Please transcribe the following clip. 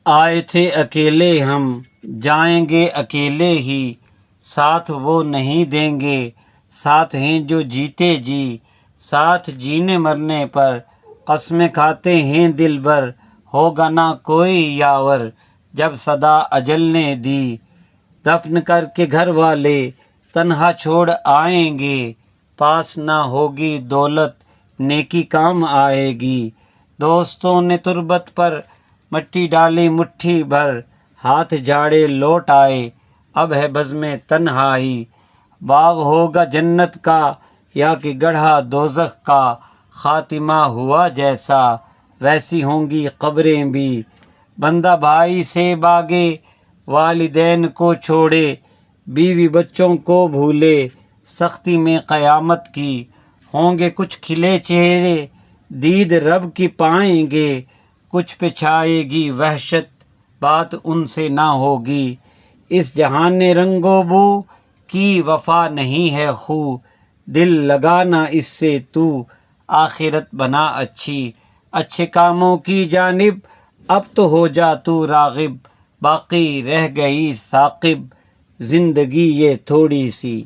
آئے تھے اکیلے ہم، جائیں گے اکیلے ہی، ساتھ وہ نہیں دیں گے، ساتھ ہیں جو جیتے جی، ساتھ جینے مرنے پر قسمیں کھاتے ہیں دل بھر، ہوگا نہ کوئی یاور جب صدا اجل نے دی، دفن کر کے گھر والے تنہا چھوڑ آئیں گے، پاس نہ ہوگی دولت نیکی کام آئے گی، دوستوں نے تربت پر مٹی ڈالی مٹھی بھر، ہاتھ جھاڑے لوٹ آئے اب ہے بزم تنہائی، باغ ہوگا جنت کا یا کہ گڑھا دوزخ کا، خاتمہ ہوا جیسا ویسی ہوں گی قبریں بھی، بندہ بھائی سے باگے والدین کو چھوڑے، بیوی بچوں کو بھولے سختی میں قیامت کی، ہوں گے کچھ کھلے چہرے دید رب کی پائیں گے، کچھ پہ چھائے گی وحشت بات ان سے نہ ہوگی، اس جہان نے رنگ و بو کی وفا نہیں ہے خو، دل لگانا اس سے تو آخرت بنا اچھی، اچھے کاموں کی جانب اب تو ہو جا تو راغب، باقی رہ گئی ثاقب زندگی یہ تھوڑی سی۔